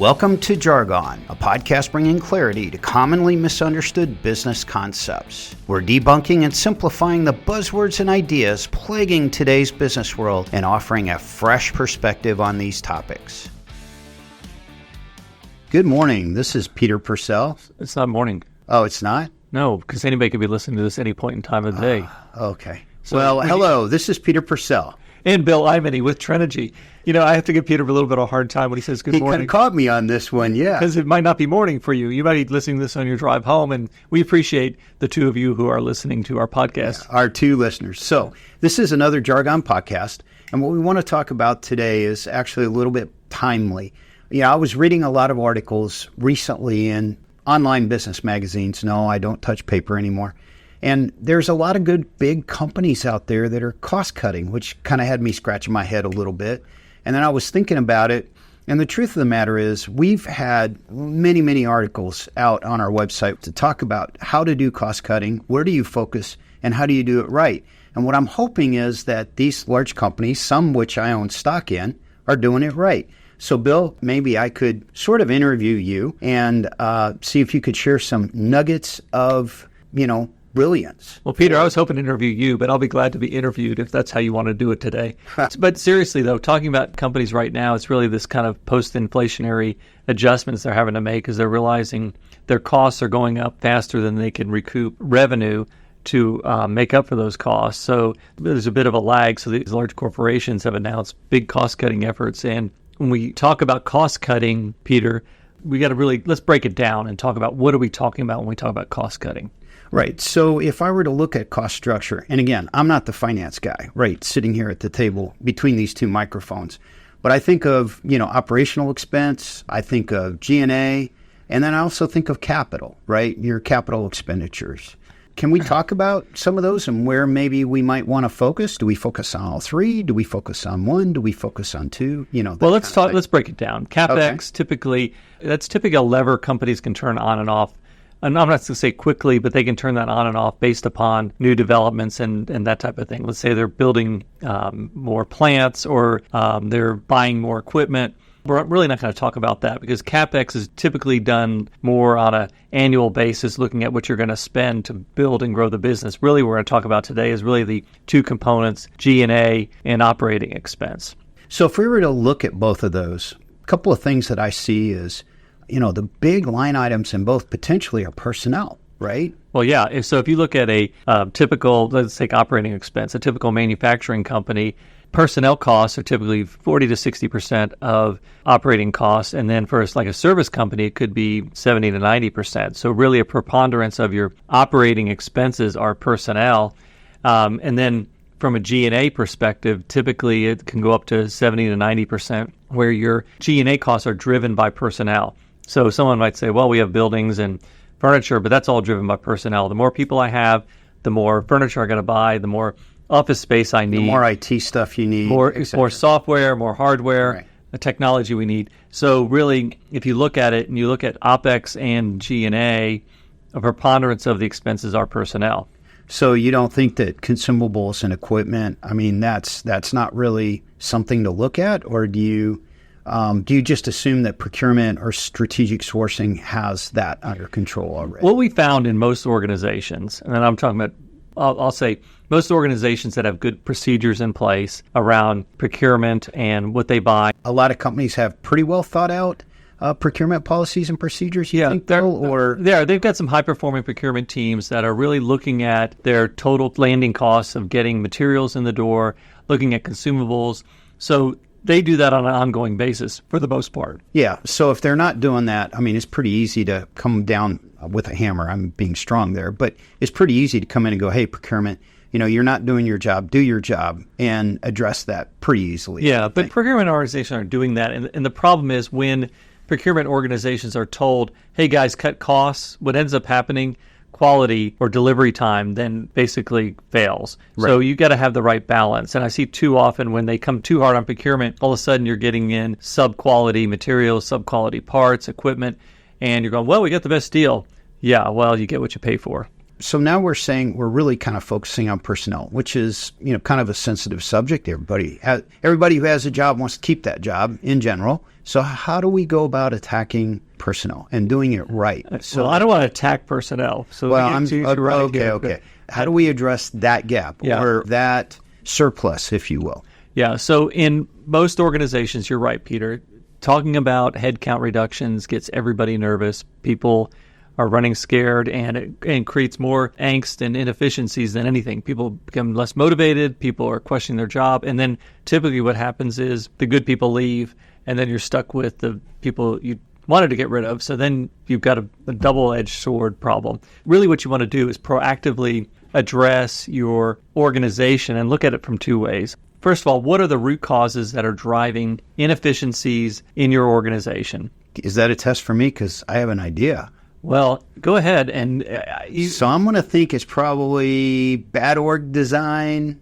Welcome to Jargon, a podcast bringing clarity to commonly misunderstood business concepts. We're debunking and simplifying the buzzwords and ideas plaguing today's business world and offering a fresh perspective on these topics. Good morning. This is Peter Purcell. It's not morning. Oh, it's not? No, because anybody could be listening to this any point in time of the day. Okay. So, hello. This is Peter Purcell. And Bill Imany with Trenergy. You know, I have to give Peter a little bit of a hard time when he says good morning. He kind of caught me on this one, yeah. Because it might not be morning for you. You might be listening to this on your drive home, and we appreciate the two of you who are listening to our podcast. Yeah, our two listeners. So this is another Jargon podcast, and what we want to talk about today is actually a little bit timely. Yeah, I was reading a lot of articles recently in online business magazines. No, I don't touch paper anymore. And there's a lot of good big companies out there that are cost cutting, which kind of had me scratching my head a little bit. And then I was thinking about it. And the truth of the matter is we've had many articles out on our website to talk about how to do cost cutting, where do you focus, and how do you do it right. And what I'm hoping is that these large companies, some which I own stock in, are doing it right. So, Bill, maybe I could sort of interview you and see if you could share some nuggets of, brilliance. Well, Peter, I was hoping to interview you, but I'll be glad to be interviewed if that's how you want to do it today. But seriously, though, talking about companies right now, it's really this kind of post-inflationary adjustments they're having to make as they're realizing their costs are going up faster than they can recoup revenue to make up for those costs. So there's a bit of a lag. So these large corporations have announced big cost-cutting efforts. And when we talk about cost-cutting, Peter, we got to let's break it down and talk about what are we talking about when we talk about cost-cutting. Right. So if I were to look at cost structure, and again, I'm not the finance guy, right, sitting here at the table between these two microphones, but I think of, operational expense, I think of G&A, and then I also think of capital, right, your capital expenditures. Can we talk about some of those and where maybe we might want to focus? Do we focus on all three? Do we focus on one? Do we focus on two? Well, let's break it down. CapEx, okay. That's typically a lever companies can turn on and off. And I'm not going to say quickly, but they can turn that on and off based upon new developments and that type of thing. Let's say they're building more plants or they're buying more equipment. We're really not going to talk about that because CapEx is typically done more on an annual basis, looking at what you're going to spend to build and grow the business. Really, what we're going to talk about today is really the two components, G&A and operating expense. So if we were to look at both of those, a couple of things that I see is, the big line items in both potentially are personnel, right? Well, yeah. So if you look at a typical, let's take operating expense, a typical manufacturing company, personnel costs are typically 40 to 60% of operating costs. And then for a service company, it could be 70 to 90%. So really a preponderance of your operating expenses are personnel. And then from a G&A perspective, typically it can go up to 70 to 90% where your G&A costs are driven by personnel. So someone might say, well, we have buildings and furniture, but that's all driven by personnel. The more people I have, the more furniture I got to buy, the more office space I need. The more IT stuff you need. More software, more hardware, right. The technology we need. So really, if you look at it and you look at OPEX and G&A, a preponderance of the expenses are personnel. So you don't think that consumables and equipment, that's not really something to look at, or do you just assume that procurement or strategic sourcing has that under control already? What we found in most organizations, and then I'm talking about, I'll say most organizations that have good procedures in place around procurement and what they buy. A lot of companies have pretty well thought out procurement policies and procedures, you think, they've got some high-performing procurement teams that are really looking at their total landing costs of getting materials in the door, looking at consumables. So they do that on an ongoing basis for the most part. Yeah. So if they're not doing that, it's pretty easy to come down with a hammer. I'm being strong there, but it's pretty easy to come in and go, hey, procurement, you're not doing your job, do your job, and address that pretty easily. Yeah, but procurement organizations aren't doing that. And the problem is when procurement organizations are told, hey, guys, cut costs, what ends up happening, quality or delivery time then basically fails. Right. So you got to have the right balance. And I see too often when they come too hard on procurement, all of a sudden you're getting in sub-quality materials, sub-quality parts, equipment, and you're going, well, we got the best deal. Yeah, well, you get what you pay for. So now we're saying we're really kind of focusing on personnel, which is, kind of a sensitive subject. Everybody who has a job wants to keep that job in general. So how do we go about attacking personnel and doing it right? So I don't want to attack personnel. So okay. How do we address that gap or that surplus, if you will? Yeah. So in most organizations, you're right, Peter. Talking about headcount reductions gets everybody nervous. People are running scared, and it creates more angst and inefficiencies than anything. People become less motivated. People are questioning their job. And then typically what happens is the good people leave, and then you're stuck with the people you wanted to get rid of. So then you've got a double-edged sword problem. Really what you want to do is proactively address your organization and look at it from two ways. First of all, what are the root causes that are driving inefficiencies in your organization? Is that a test for me? Because I have an idea. Well, go ahead. And so I'm going to think it's probably bad org design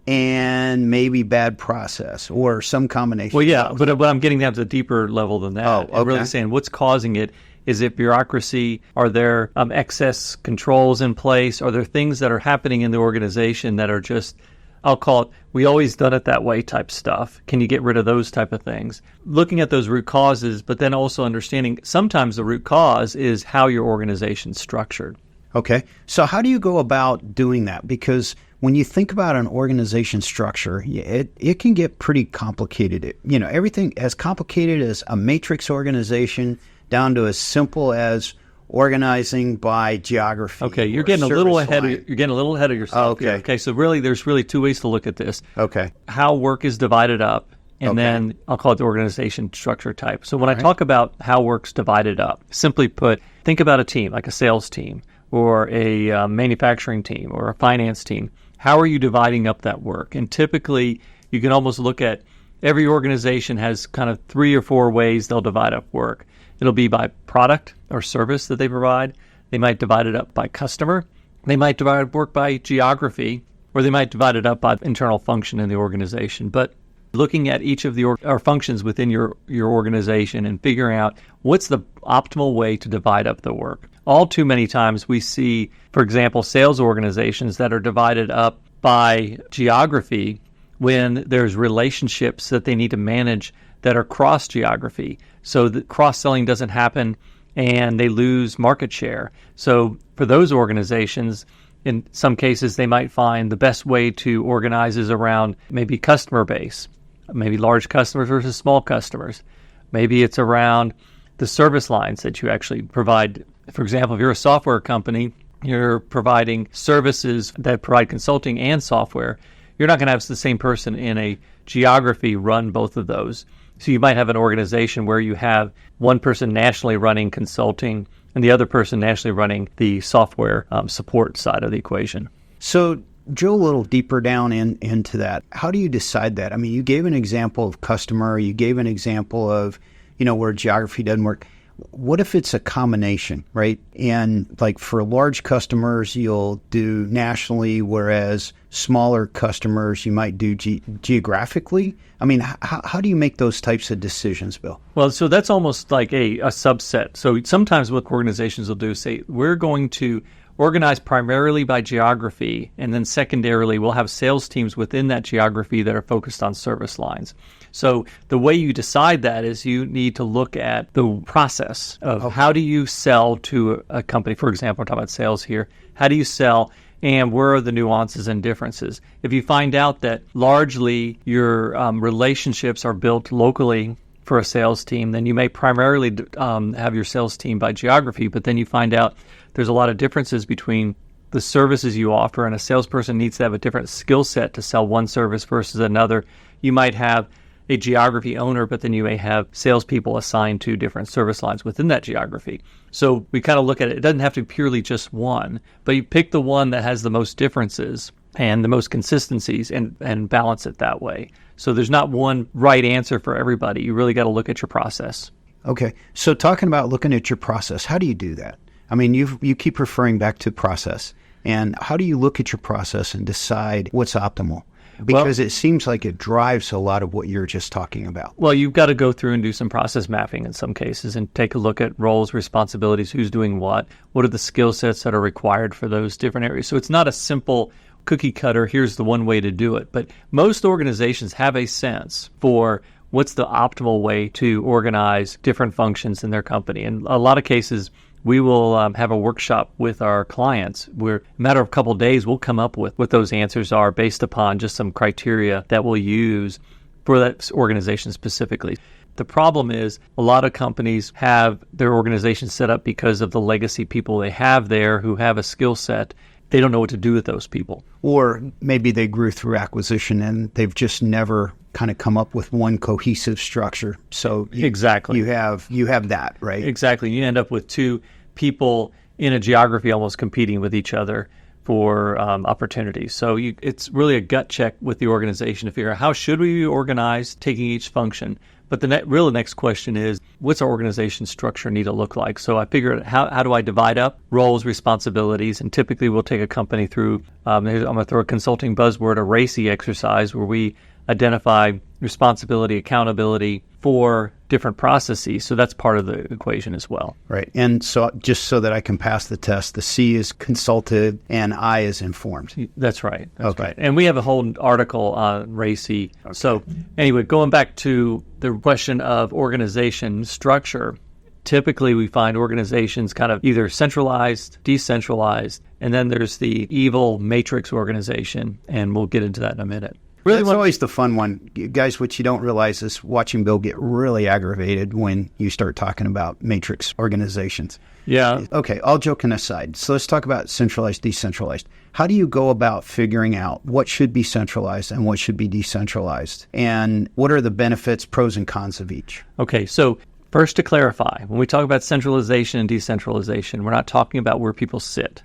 and maybe bad process or some combination. Well, yeah, but I'm getting down to a deeper level than that. Oh, okay. I'm really saying what's causing it. Is it bureaucracy? Are there excess controls in place? Are there things that are happening in the organization that are just, I'll call it, we always done it that way type stuff? Can you get rid of those type of things? Looking at those root causes, but then also understanding sometimes the root cause is how your organization's structured. Okay. So how do you go about doing that? Because when you think about an organization structure, it can get pretty complicated. Everything as complicated as a matrix organization down to as simple as organizing by geography. Okay, you're getting a little ahead of yourself. Okay. Here. Okay, so really there's really two ways to look at this. Okay. How work is divided up, and then I'll call it the organization structure type. So when I talk about how work's divided up, simply put, think about a team, like a sales team or a manufacturing team or a finance team. How are you dividing up that work? And typically you can almost look at every organization has kind of 3 or 4 ways they'll divide up work. It'll be by product or service that they provide. They might divide it up by customer. They might divide up work by geography, or they might divide it up by internal function in the organization. But looking at each of the functions within your organization and figuring out what's the optimal way to divide up the work. All too many times we see, for example, sales organizations that are divided up by geography when there's relationships that they need to manage that are cross geography. So the cross-selling doesn't happen and they lose market share. So for those organizations, in some cases, they might find the best way to organize is around maybe customer base, maybe large customers versus small customers. Maybe it's around the service lines that you actually provide. For example, if you're a software company, you're providing services that provide consulting and software. You're not going to have the same person in a geography run both of those. So you might have an organization where you have one person nationally running consulting and the other person nationally running the software support side of the equation. So drill a little deeper down into that. How do you decide that? I mean, you gave an example of customer. You gave an example of, where geography doesn't work. What if it's a combination, right? And like for large customers, you'll do nationally, whereas smaller customers, you might do geographically. I mean, how do you make those types of decisions, Bill? Well, so that's almost like a subset. So sometimes what organizations will do is say, we're going to organize primarily by geography, and then secondarily, we'll have sales teams within that geography that are focused on service lines. So the way you decide that is you need to look at the process of how do you sell to a company. For example, we're talking about sales here. How do you sell, and where are the nuances and differences? If you find out that largely your relationships are built locally for a sales team, then you may primarily have your sales team by geography, but then you find out there's a lot of differences between the services you offer, and a salesperson needs to have a different skill set to sell one service versus another. You might have a geography owner, but then you may have salespeople assigned to different service lines within that geography. So we kind of look at it. It doesn't have to be purely just one, but you pick the one that has the most differences and the most consistencies and balance it that way. So there's not one right answer for everybody. You really got to look at your process. Okay. So talking about looking at your process, how do you do that? I mean, you keep referring back to process. And how do you look at your process and decide what's optimal? Because it seems like it drives a lot of what you're just talking about. Well, you've got to go through and do some process mapping in some cases and take a look at roles, responsibilities, who's doing what are the skill sets that are required for those different areas. So it's not a simple cookie cutter, here's the one way to do it. But most organizations have a sense for what's the optimal way to organize different functions in their company. In a lot of cases, we will have a workshop with our clients where, a matter of a couple of days, we'll come up with what those answers are based upon just some criteria that we'll use for that organization specifically. The problem is a lot of companies have their organization set up because of the legacy people they have there who have a skill set. They don't know what to do with those people. Or maybe they grew through acquisition and they've just never kind of come up with one cohesive structure. So exactly, you have that, right? Exactly. You end up with two people in a geography almost competing with each other for opportunities. So it's really a gut check with the organization to figure out how should we be organized, taking each function. But the next question is, what's our organization structure need to look like? So I figured, how do I divide up roles, responsibilities? And typically we'll take a company through, I'm going to throw a consulting buzzword, a RACI exercise, where we identify responsibility, accountability for different processes. So that's part of the equation as well. Right. And so just so that I can pass the test, the C is consulted and I is informed. That's right. That's right. And we have a whole article on RACI. Okay. So anyway, going back to the question of organization structure, typically we find organizations kind of either centralized, decentralized, and then there's the evil matrix organization, and we'll get into that in a minute. That's always the fun one. Guys, what you don't realize is watching Bill get really aggravated when you start talking about matrix organizations. Yeah. Okay, all joking aside. So let's talk about centralized, decentralized. How do you go about figuring out what should be centralized and what should be decentralized? And what are the benefits, pros, and cons of each? Okay, so first to clarify, when we talk about centralization and decentralization, we're not talking about where people sit.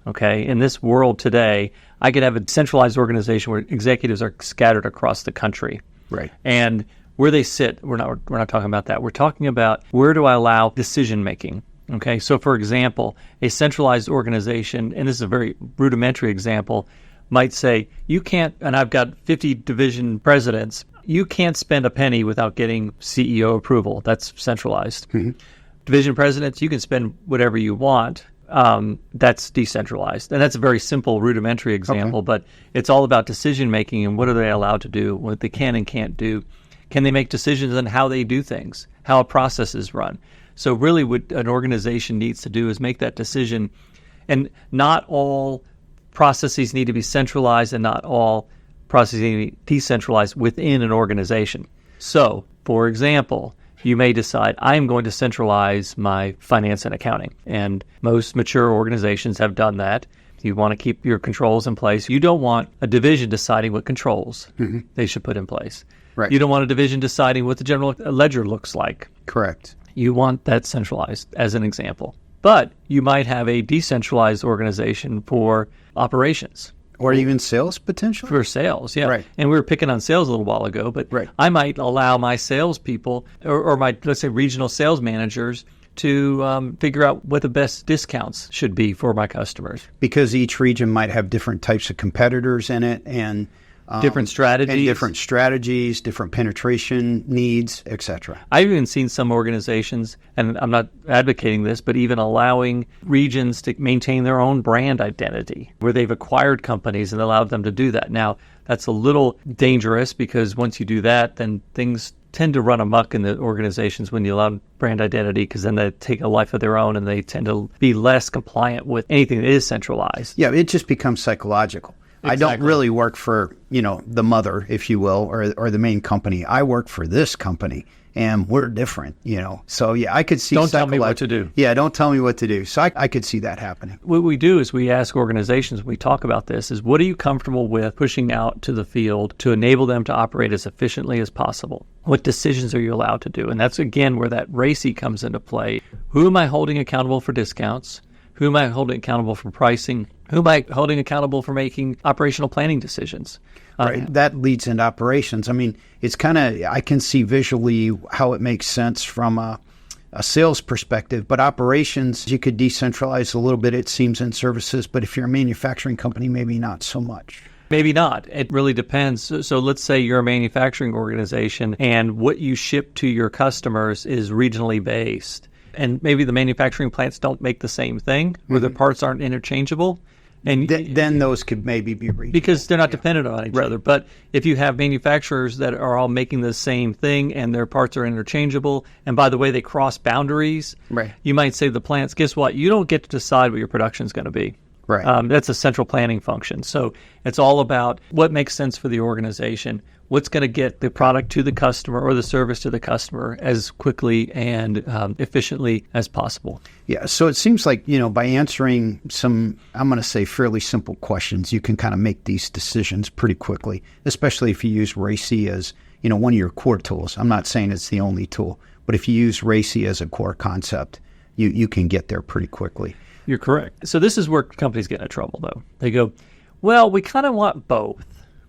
Okay, in this world today, I could have a centralized organization where executives are scattered across the country. Right. And where they sit, we're not talking about that. We're talking about where do I allow decision making. Okay, so for example, a centralized organization, and this is a very rudimentary example, might say, you can't, and I've got 50 division presidents, you can't spend a penny without getting CEO approval. That's centralized. Mm-hmm. Division presidents, you can spend whatever you want. That's decentralized. And that's a very simple, rudimentary example, okay. But it's all about decision making and what are they allowed to do, what they can and can't do. Can they make decisions on how they do things, how a process is run? So really what an organization needs to do is make that decision. And not all processes need to be centralized and not all processes need to be decentralized within an organization. So, for example, you may decide, I'm going to centralize my finance and accounting. And most mature organizations have done that. You want to keep your controls in place. You don't want a division deciding what controls they should put in place. Right. You don't want a division deciding what the general ledger looks like. Correct. You want that centralized, as an example. But you might have a decentralized organization for operations. Or even sales, potentially? For sales, yeah. Right. And we were picking on sales a little while ago, but right. I might allow my salespeople or my, let's say, regional sales managers to figure out what the best discounts should be for my customers. Because each region might have different types of competitors in it and different strategies, different penetration needs, etc. I've even seen some organizations, and I'm not advocating this, but even allowing regions to maintain their own brand identity, where they've acquired companies and allowed them to do that. Now, that's a little dangerous because once you do that, then things tend to run amok in the organizations when you allow brand identity, because then they take a life of their own and they tend to be less compliant with anything that is centralized. Yeah, it just becomes psychological. Exactly. I don't really work for, the mother, if you will, or the main company. I work for this company, and we're different, So, yeah, I could see... Don't tell me what to do. Yeah, don't tell me what to do. So I could see that happening. What we do is we ask organizations, when we talk about this, is what are you comfortable with pushing out to the field to enable them to operate as efficiently as possible? What decisions are you allowed to do? And that's, again, where that RACI comes into play. Who am I holding accountable for discounts? Who am I holding accountable for pricing? Who am I holding accountable for making operational planning decisions? Right. That leads into operations. I mean, it's kind of, I can see visually how it makes sense from a sales perspective, but operations, you could decentralize a little bit, it seems, in services, but if you're a manufacturing company, maybe not so much. Maybe not. It really depends. So let's say you're a manufacturing organization and what you ship to your customers is regionally based. And maybe the manufacturing plants don't make the same thing, or the parts aren't interchangeable. And then those could maybe be regional. Because they're not dependent on each other. But if you have manufacturers that are all making the same thing and their parts are interchangeable, and by the way, they cross boundaries, you might say to the plants, guess what? You don't get to decide what your production is going to be. Right. That's a central planning function. So it's all about what makes sense for the organization, what's going to get the product to the customer or the service to the customer as quickly and efficiently as possible. Yeah. So it seems like, by answering some, I'm going to say fairly simple questions, you can kind of make these decisions pretty quickly, especially if you use RACI as, one of your core tools. I'm not saying it's the only tool, but if you use RACI as a core concept, you can get there pretty quickly. You're correct. So this is where companies get into trouble, though. They go, well, we kind of want both.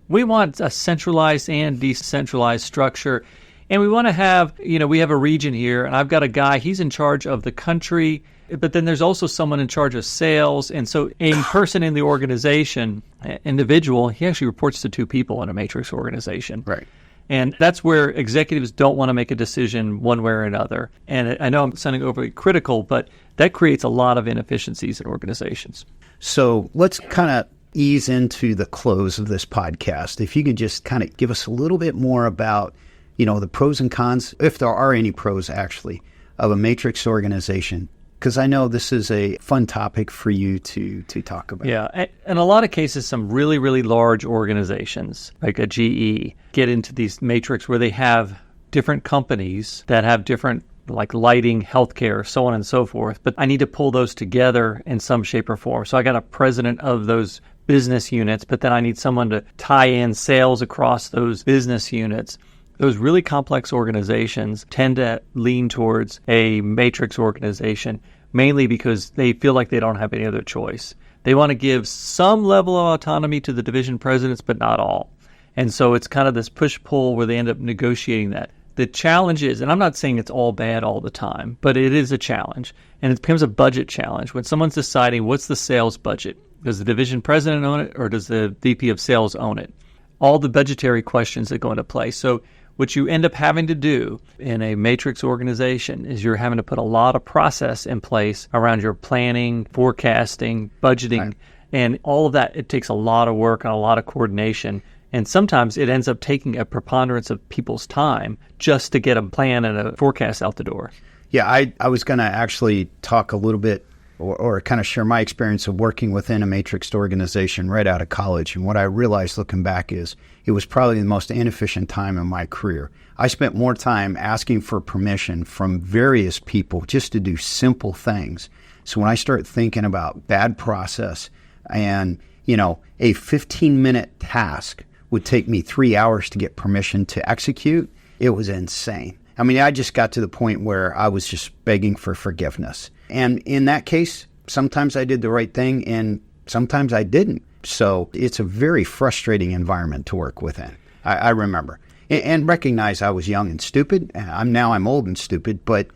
We want a centralized and decentralized structure. And we want to have, we have a region here, and I've got a guy, he's in charge of the country, but then there's also someone in charge of sales. And so a person in the organization, individual, he actually reports to two people in a matrix organization. Right. And that's where executives don't want to make a decision one way or another. And I know I'm sounding overly critical, but that creates a lot of inefficiencies in organizations. So let's kind of ease into the close of this podcast. If you could just kind of give us a little bit more about, the pros and cons, if there are any pros actually, of a matrix organization. Because I know this is a fun topic for you to talk about. Yeah. In a lot of cases, some really, really large organizations, like a GE, get into these matrix where they have different companies that have different, like lighting, healthcare, so on and so forth. But I need to pull those together in some shape or form. So I got a president of those business units, but then I need someone to tie in sales across those business units. Those really complex organizations tend to lean towards a matrix organization, mainly because they feel like they don't have any other choice. They want to give some level of autonomy to the division presidents, but not all. And so it's kind of this push-pull where they end up negotiating that. The challenge is, and I'm not saying it's all bad all the time, but it is a challenge. And it becomes a budget challenge. When someone's deciding what's the sales budget, does the division president own it or does the VP of sales own it? All the budgetary questions that go into play. So what you end up having to do in a matrix organization is you're having to put a lot of process in place around your planning, forecasting, budgeting, right. And all of that. It takes a lot of work and a lot of coordination. And sometimes it ends up taking a preponderance of people's time just to get a plan and a forecast out the door. Yeah, I was going to actually talk a little bit or kind of share my experience of working within a matrixed organization right out of college. And what I realized looking back is it was probably the most inefficient time in my career. I spent more time asking for permission from various people just to do simple things. So when I start thinking about bad process and, a 15-minute task would take me 3 hours to get permission to execute, it was insane. I mean, I just got to the point where I was just begging for forgiveness. And in that case, sometimes I did the right thing and sometimes I didn't. So it's a very frustrating environment to work within. I remember. And recognize I was young and stupid. I'm old and stupid, but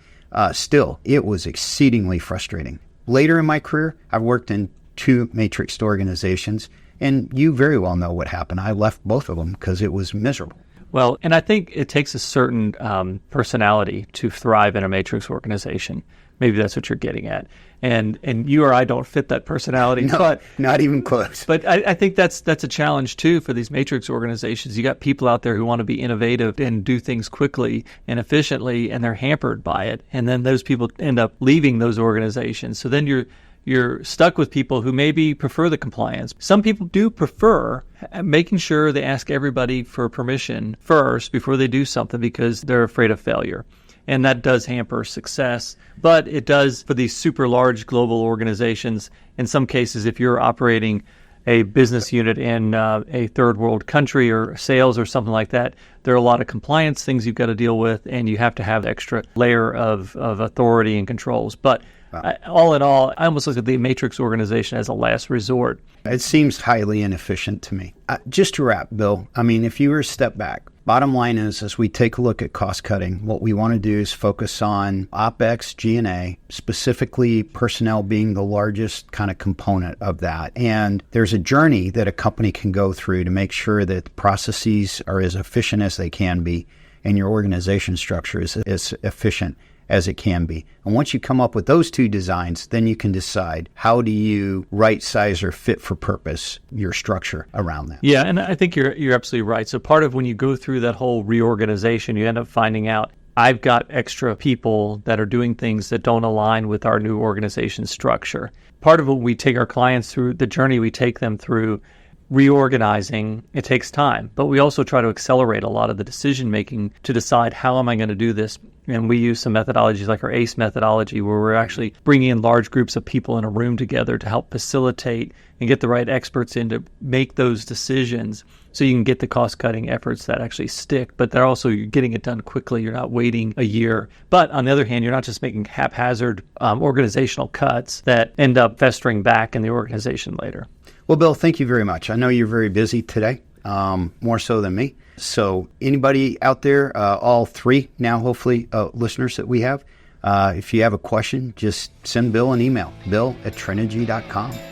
still, it was exceedingly frustrating. Later in my career, I've worked in 2 matrixed organizations, and you very well know what happened. I left both of them because it was miserable. Well, and I think it takes a certain personality to thrive in a matrix organization. Maybe that's what you're getting at. And you or I don't fit that personality. No, but not even close. But I think that's a challenge, too, for these matrix organizations. You got people out there who want to be innovative and do things quickly and efficiently, and they're hampered by it. And then those people end up leaving those organizations. So then you're stuck with people who maybe prefer the compliance. Some people do prefer making sure they ask everybody for permission first before they do something because they're afraid of failure. And that does hamper success. But it does for these super large global organizations. In some cases, if you're operating a business unit in a third world country or sales or something like that, there are a lot of compliance things you've got to deal with, and you have to have extra layer of authority and controls. But all in all, I almost look at the matrix organization as a last resort. It seems highly inefficient to me. Just to wrap, Bill, I mean, if you were to step back, Bottom line is, as we take a look at cost cutting, what we want to do is focus on OpEx, G&A, specifically personnel being the largest kind of component of that. And there's a journey that a company can go through to make sure that the processes are as efficient as they can be and your organization structure is as efficient as it can be. And once you come up with those two designs, then you can decide how do you right size or fit for purpose your structure around that. Yeah, and I think you're absolutely right. So part of when you go through that whole reorganization, you end up finding out I've got extra people that are doing things that don't align with our new organization structure. Part of what we take our clients through, the journey we take them through, reorganizing, it takes time, but we also try to accelerate a lot of the decision making to decide how am I going to do this. And we use some methodologies like our ACE methodology, where we're actually bringing in large groups of people in a room together to help facilitate and get the right experts in to make those decisions so you can get the cost-cutting efforts that actually stick. But they're also, you're getting it done quickly. You're not waiting a year. But on the other hand, you're not just making haphazard organizational cuts that end up festering back in the organization later. Well, Bill, thank you very much. I know you're very busy today, more so than me. So anybody out there, all three now, hopefully, listeners that we have, if you have a question, just send Bill an email, bill@trinergy.com.